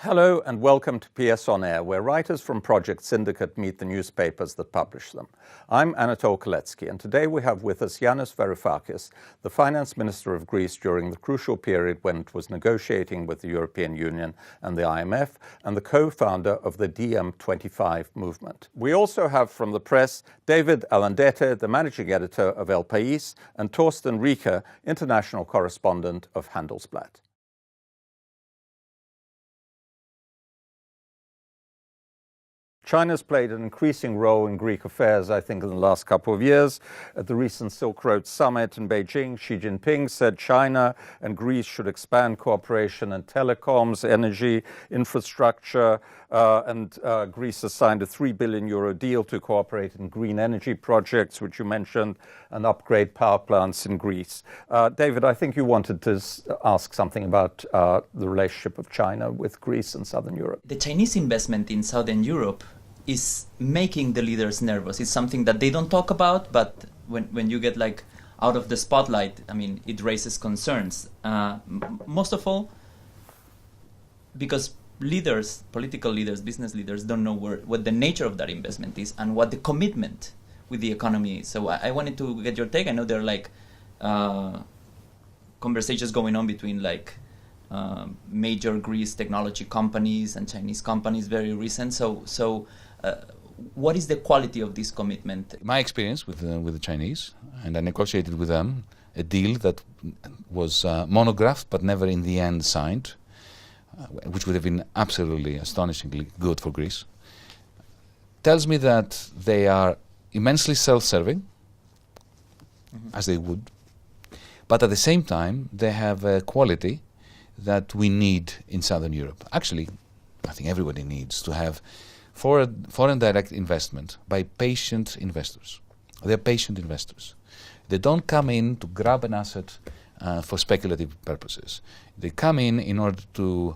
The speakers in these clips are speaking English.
Hello and welcome to PS On Air, where writers from Project Syndicate meet the newspapers that publish them. I'm Anatol Koletsky, and today we have with us Yanis Varoufakis, the finance minister of Greece during the crucial period when it was negotiating with the European Union and the IMF, and the co-founder of the DM25 movement. We also have from the press David Alandete, the managing editor of El País, and Torsten Rieker, international correspondent of Handelsblatt. China's played an increasing role in Greek affairs, I think, in the last couple of years. At the recent Silk Road Summit in Beijing, Xi Jinping said China and Greece should expand cooperation in telecoms, energy, infrastructure, and Greece has signed a €3 billion deal to cooperate in green energy projects, which you mentioned, and upgrade power plants in Greece. David, I think you wanted to ask something about the relationship of China with Greece and Southern Europe. The Chinese investment in Southern Europe is making the leaders nervous. It's something that they don't talk about, but when you get like out of the spotlight, I mean, it raises concerns. Most of all, because leaders, political leaders, business leaders don't know what the nature of that investment is and what the commitment with the economy is. So I wanted to get your take. I know there are like conversations going on between like major Greece technology companies and Chinese companies, very recent. So what is the quality of this commitment? My experience with the Chinese, and I negotiated with them a deal that was monographed but never in the end signed, which would have been absolutely astonishingly good for Greece, tells me that they are immensely self-serving, as they would, but at the same time they have a quality that we need in Southern Europe. Actually, I think everybody needs to have foreign direct investment by patient investors. They're patient investors. They don't come in to grab an asset for speculative purposes. They come in order to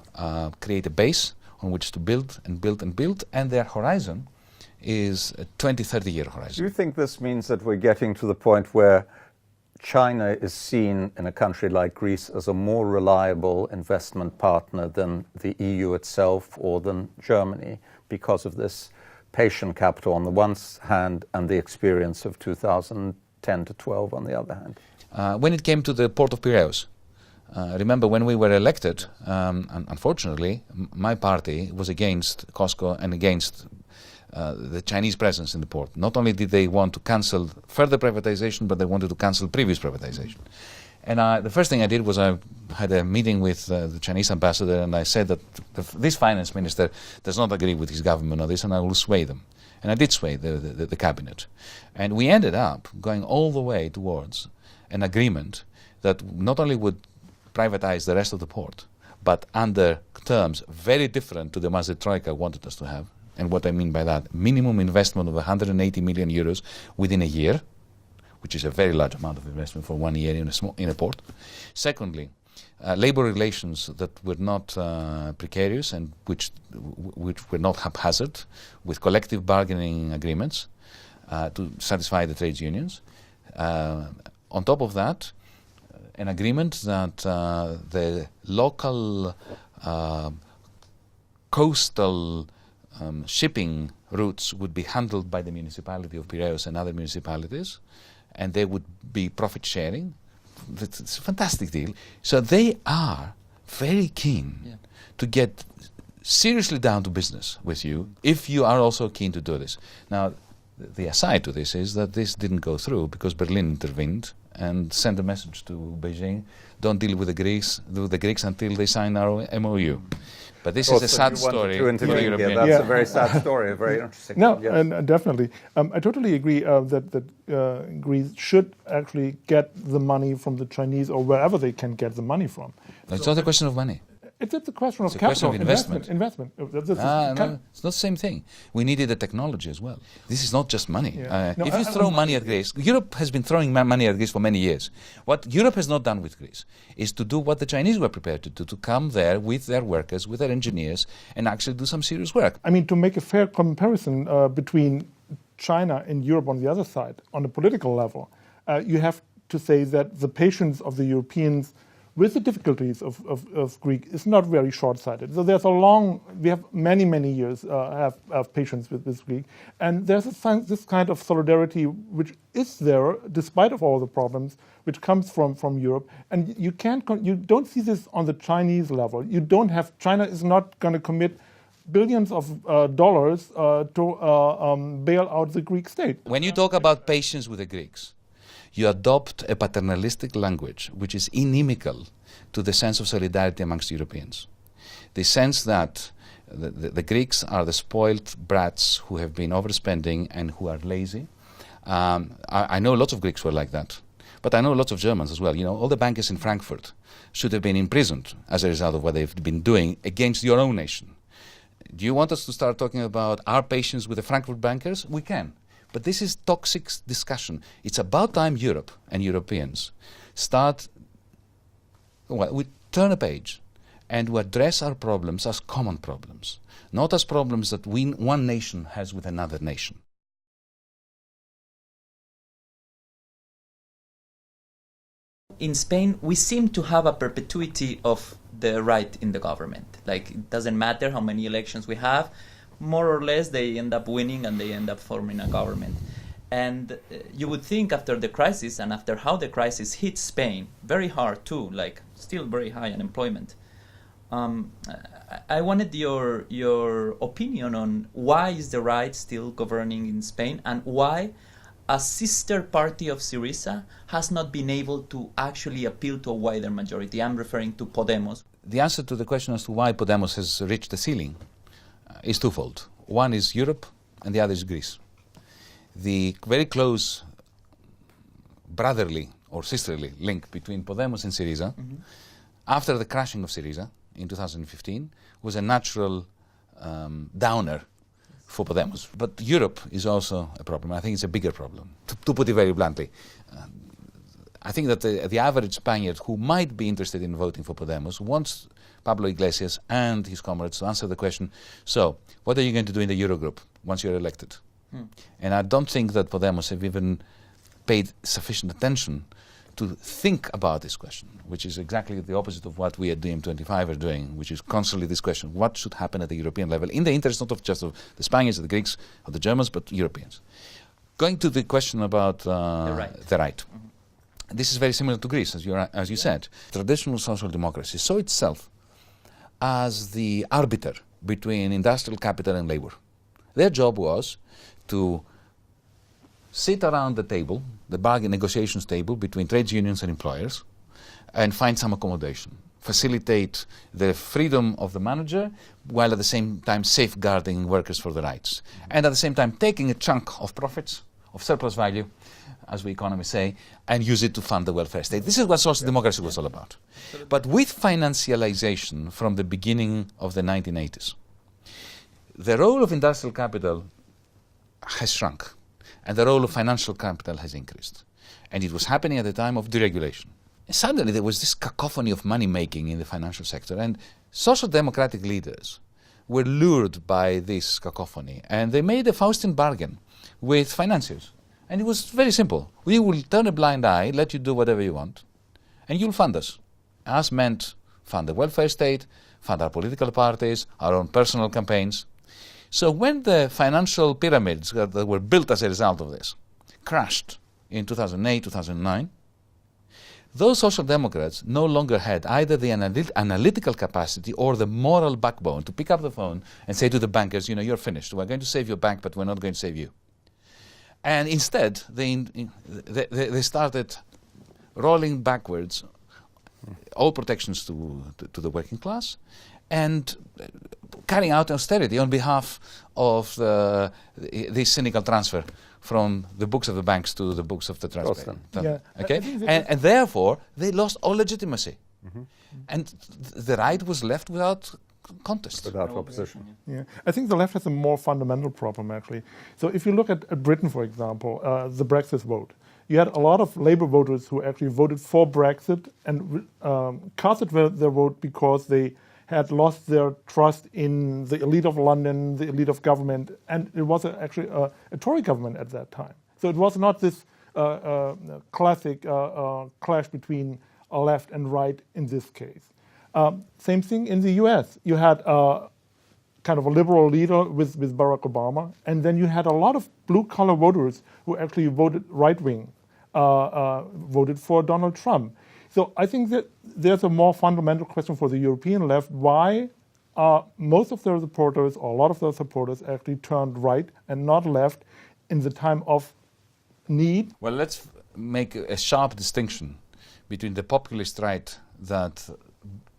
create a base on which to build and build and build, and their horizon is a 20, 30-year horizon. Do you think this means that we're getting to the point where China is seen in a country like Greece as a more reliable investment partner than the EU itself or than Germany because of this patient capital on the one hand and the experience of 2010 to 12 on the other hand? When it came to the port of Piraeus, remember when we were elected, unfortunately, my party was against COSCO and against the Chinese presence in the port. Not only did they want to cancel further privatization, but they wanted to cancel previous privatization. And the first thing I did was I had a meeting with the Chinese ambassador, and I said that this finance minister does not agree with his government on this, and I will sway them. And I did sway the cabinet. And we ended up going all the way towards an agreement that not only would privatize the rest of the port, but under terms very different to the ones that Troika wanted us to have. And what I mean by that, minimum investment of 180 million euros within a year, which is a very large amount of investment for 1 year in a port. Secondly, labor relations that were not precarious and which were not haphazard, with collective bargaining agreements to satisfy the trades unions. On top of that, an agreement that the local coastal shipping routes would be handled by the municipality of Piraeus and other municipalities, and they would be profit sharing. It's a fantastic deal. So they are very keen to get seriously down to business with you if you are also keen to do this. Now, the aside to this is that this didn't go through because Berlin intervened and sent a message to Beijing: don't deal with the Greeks until they sign our MOU. But this is a sad story for the European. That's a very sad story, very interesting. No, yes. And definitely. I totally agree that Greece should actually get the money from the Chinese or wherever they can get the money from. It's not a question of money. It's a question of It's a capital. question of investment. Investment. No, it's not the same thing. We needed the technology as well. This is not just money. Yeah. If you throw money at Greece, Europe has been throwing money at Greece for many years. What Europe has not done with Greece is to do what the Chinese were prepared to do, to come there with their workers, with their engineers, and actually do some serious work. I mean, to make a fair comparison between China and Europe on the other side, on a political level, you have to say that the patience of the Europeans with the difficulties of Greek, is not very short-sighted. So there's we have many years have patience with Greek, and there's this kind of solidarity which is there despite of all the problems, which comes from Europe, and you don't see this on the Chinese level. China is not going to commit billions of dollars to bail out the Greek state. When you talk about patience with the Greeks, you adopt a paternalistic language which is inimical to the sense of solidarity amongst Europeans. The sense that the Greeks are the spoiled brats who have been overspending and who are lazy. I know lots of Greeks who are like that, but I know lots of Germans as well. You know, all the bankers in Frankfurt should have been imprisoned as a result of what they've been doing against your own nation. Do you want us to start talking about our patience with the Frankfurt bankers? We can. But this is toxic discussion. It's about time Europe and Europeans we turn a page and we address our problems as common problems, not as problems that one nation has with another nation. In Spain, we seem to have a perpetuity of the right in the government. Like, it doesn't matter how many elections we have, more or less they end up winning and they end up forming a government. And you would think after the crisis and after how the crisis hit Spain, very hard too, like still very high unemployment. I wanted your opinion on why is the right still governing in Spain and why a sister party of Syriza has not been able to actually appeal to a wider majority. I'm referring to Podemos. The answer to the question as to why Podemos has reached the ceiling is twofold. One is Europe and the other is Greece. The very close brotherly or sisterly link between Podemos and Syriza, after the crashing of Syriza in 2015, was a natural downer for Podemos. But Europe is also a problem. I think it's a bigger problem, to put it very bluntly. I think that the average Spaniard who might be interested in voting for Podemos wants Pablo Iglesias and his comrades to answer the question, so what are you going to do in the Eurogroup once you're elected? And I don't think that Podemos have even paid sufficient attention to think about this question, which is exactly the opposite of what we at DiEM25 are doing, which is constantly this question, what should happen at the European level, in the interest not of just of the Spaniards, the Greeks, or the Germans, but Europeans. Going to the question about the right. This is very similar to Greece, as you said. Traditional social democracy saw itself as the arbiter between industrial capital and labor. Their job was to sit around the table, the bargain negotiations table between trade unions and employers, and find some accommodation, facilitate the freedom of the manager, while at the same time safeguarding workers for their rights, and at the same time taking a chunk of profits, of surplus value, as we economists say, and use it to fund the welfare state. This is what social democracy was all about. But with financialization from the beginning of the 1980s, the role of industrial capital has shrunk, and the role of financial capital has increased. And it was happening at the time of deregulation. And suddenly there was this cacophony of money-making in the financial sector, and social democratic leaders were lured by this cacophony, and they made a Faustian bargain with financiers. And it was very simple. We will turn a blind eye, let you do whatever you want, and you'll fund us. Us meant fund the welfare state, fund our political parties, our own personal campaigns. So when the financial pyramids that were built as a result of this crashed in 2008, 2009, those social democrats no longer had either the analytical capacity or the moral backbone to pick up the phone and say to the bankers, you know, you're finished. We're going to save your bank, but we're not going to save you. And instead, they started rolling backwards all protections to the working class and carrying out austerity on behalf of this cynical transfer from the books of the banks to the books of the taxpayer. Yeah. Okay? And therefore, they lost all legitimacy. And the right was left without contest. Without opposition. Yeah, I think the left has a more fundamental problem, actually. So if you look at Britain, for example, the Brexit vote, you had a lot of Labour voters who actually voted for Brexit and casted their vote because they had lost their trust in the elite of London, the elite of government, and it was actually a Tory government at that time. So it was not this classic clash between left and right in this case. Same thing in the US. You had kind of a liberal leader with Barack Obama, and then you had a lot of blue-collar voters who actually voted right-wing, voted for Donald Trump. So I think that there's a more fundamental question for the European left. Why most of their supporters, or a lot of their supporters, actually turned right and not left in the time of need? Well, let's make a sharp distinction between the populist right that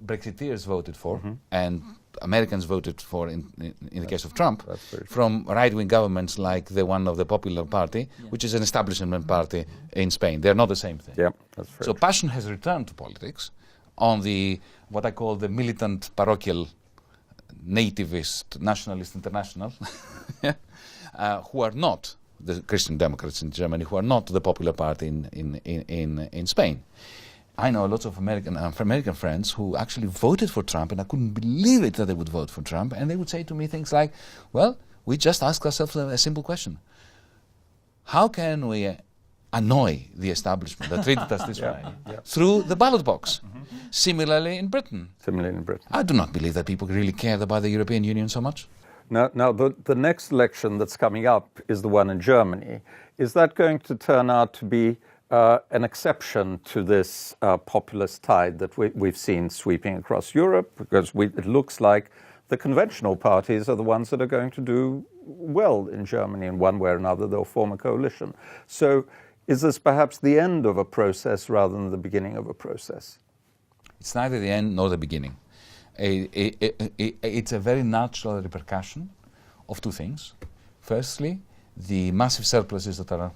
Brexiteers voted for and Americans voted for in the case of Trump, from right-wing governments like the one of the Popular Party, which is an establishment party in Spain. They're not the same thing. Yeah, that's very so true. passion has returned to politics on the what I call the militant parochial nativist nationalist international who are not the Christian Democrats in Germany, who are not the Popular Party in Spain. I know lots of American friends who actually voted for Trump, and I couldn't believe it that they would vote for Trump. And they would say to me things like, well, we just ask ourselves a simple question. How can we annoy the establishment that treated us this way? Through the ballot box. Similarly in Britain. I do not believe that people really cared about the European Union so much. Now the next election that's coming up is the one in Germany. Is that going to turn out to be an exception to this populist tide that we've seen sweeping across Europe? Because it looks like the conventional parties are the ones that are going to do well in Germany in one way or another. They'll form a coalition. So is this perhaps the end of a process rather than the beginning of a process? It's neither the end nor the beginning. It's a very natural repercussion of two things. Firstly, the massive surpluses that are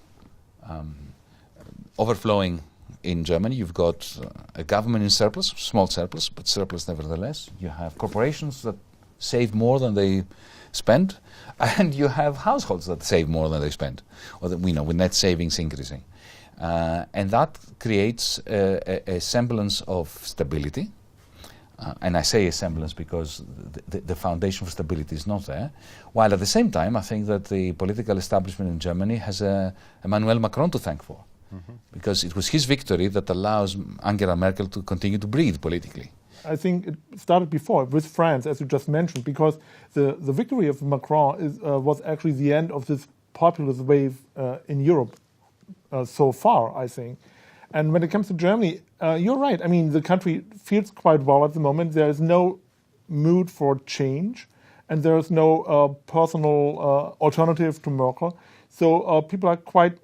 overflowing in Germany. You've got a government in surplus, small surplus, but surplus nevertheless. You have corporations that save more than they spend, and you have households that save more than they spend, or that we know with net savings increasing. And that creates a semblance of stability. And I say a semblance because the foundation for stability is not there. While at the same time, I think that the political establishment in Germany has Emmanuel Macron to thank for. Because it was his victory that allows Angela Merkel to continue to breathe politically. I think it started before with France, as you just mentioned, because the victory of Macron was actually the end of this populist wave in Europe so far, I think. And when it comes to Germany, you're right. I mean, the country feels quite well at the moment. There is no mood for change, and there is no personal alternative to Merkel. So people are quite,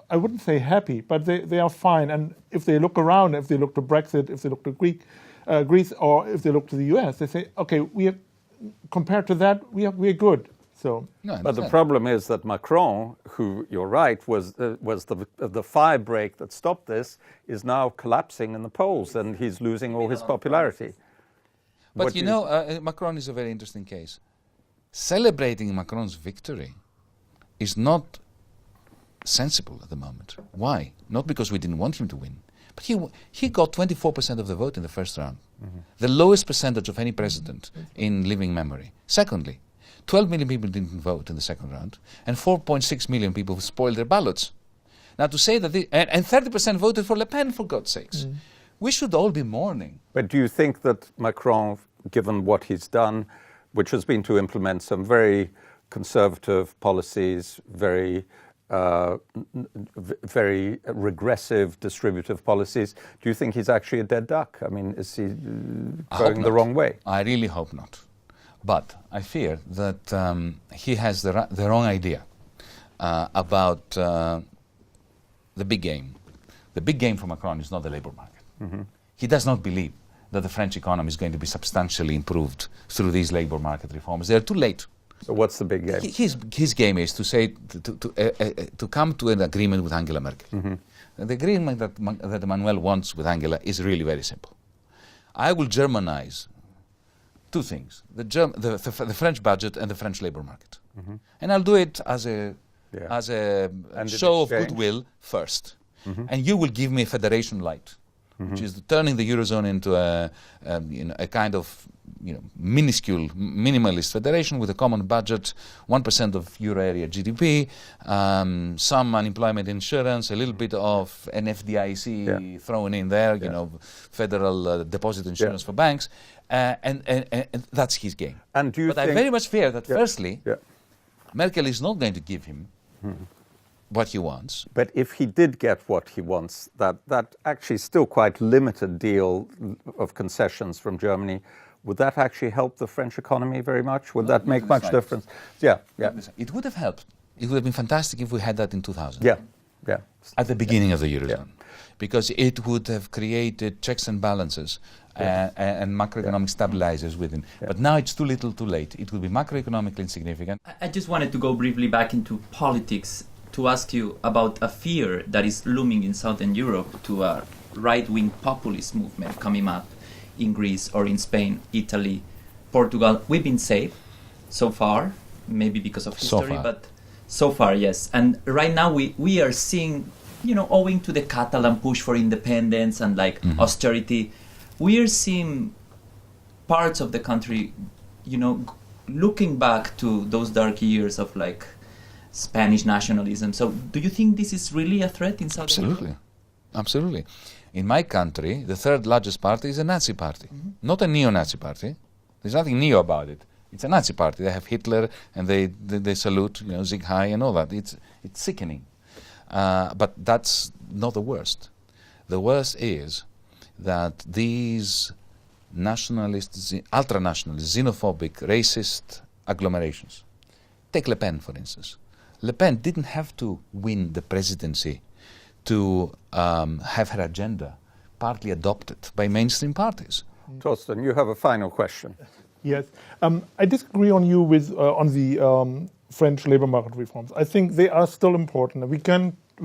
I wouldn't say happy, but they are fine. And if they look around, if they look to Brexit, if they look to Greece, or if they look to the US, they say, okay, compared to that, we're good. So, but the problem is that Macron, who you're right was the fire break that stopped this, is now collapsing in the polls, and he's losing all his popularity. But Macron is a very interesting case. Celebrating Macron's victory is not sensible at the moment. Why? Not because we didn't want him to win, but he got 24% of the vote in the first round, the lowest percentage of any president in living memory. Secondly, 12 million people didn't vote in the second round, and 4.6 million people spoiled their ballots. Now to say that, and 30% voted for Le Pen, for God's sakes. We should all be mourning. But do you think that Macron, given what he's done, which has been to implement some very conservative policies, very regressive distributive policies, do you think he's actually a dead duck? I mean, is he going the wrong way? I really hope not. But I fear that he has the wrong idea about the big game. The big game for Macron is not the labor market. He does not believe that the French economy is going to be substantially improved through these labor market reforms. They are too late. So what's the big game? His game is to say to come to an agreement with Angela Merkel. The agreement that Emmanuel wants with Angela is really very simple. I will Germanize two things: the French budget and the French labor market, and I'll do it as a show of goodwill first. And you will give me federation light, which is turning the eurozone into a kind of minuscule, minimalist federation with a common budget, 1% of euro area GDP, some unemployment insurance, a little bit of an FDIC thrown in there, federal deposit insurance for banks, and that's his game. And do you but I very much fear that, firstly, Merkel is not going to give him what he wants. But if he did get what he wants, that actually still quite limited deal of concessions from Germany, would that actually help the French economy very much? Would that make much difference? Yeah. It would have helped. It would have been fantastic if we had that in 2000. Yeah. At the beginning of the Eurozone. Because it would have created checks and balances and macroeconomic stabilizers within. But now it's too little too late. It will be macroeconomically insignificant. I just wanted to go briefly back into politics to ask you about a fear that is looming in Southern Europe to a right-wing populist movement coming up in Greece or in Spain, Italy, Portugal. We've been safe so far, maybe because of history, but so far, yes. And right now we are seeing, owing to the Catalan push for independence and austerity, we are seeing parts of the country, looking back to those dark years of Spanish nationalism. So do you think this is really a threat in Southern Europe? Absolutely. In my country, the third largest party is a Nazi party, not a neo-Nazi party. There's nothing neo about it. It's a Nazi party. They have Hitler and they salute, Sieg Heil and all that. It's sickening. But that's not the worst. The worst is that these nationalist, ultra-nationalist, xenophobic, racist agglomerations. Take Le Pen, for instance. Le Pen didn't have to win the presidency to have her agenda partly adopted by mainstream parties. Torsten, you have a final question. Yes, I disagree on you with on the French labor market reforms. I think they are still important. We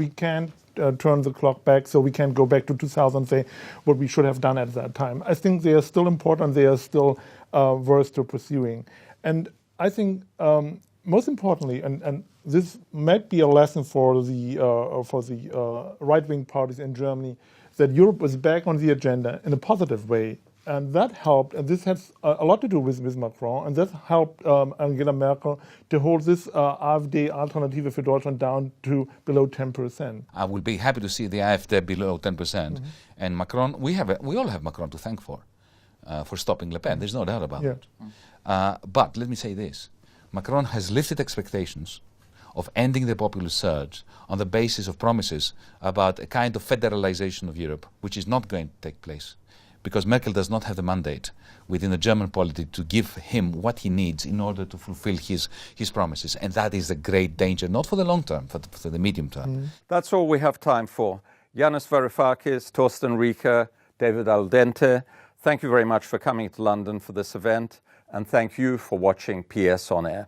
can't turn the clock back, so we can't go back to 2000 and say what we should have done at that time. I think they are still important. They are still worth to pursuing. And I think most importantly, and this might be a lesson for the right-wing parties in Germany, that Europe was back on the agenda in a positive way. And that helped, and this has a lot to do with Macron, and that helped Angela Merkel to hold this AfD Alternative für Deutschland down to below 10%. I will be happy to see the AfD below 10%. And Macron, we all have Macron to thank for stopping Le Pen. There's no doubt about it. But let me say this. Macron has lifted expectations of ending the populist surge on the basis of promises about a kind of federalization of Europe, which is not going to take place. Because Merkel does not have the mandate within the German polity to give him what he needs in order to fulfill his promises. And that is a great danger, not for the long term, but for the medium term. That's all we have time for. Yanis Varoufakis, Torsten Rieker, David Aldente, thank you very much for coming to London for this event. And thank you for watching PS On Air.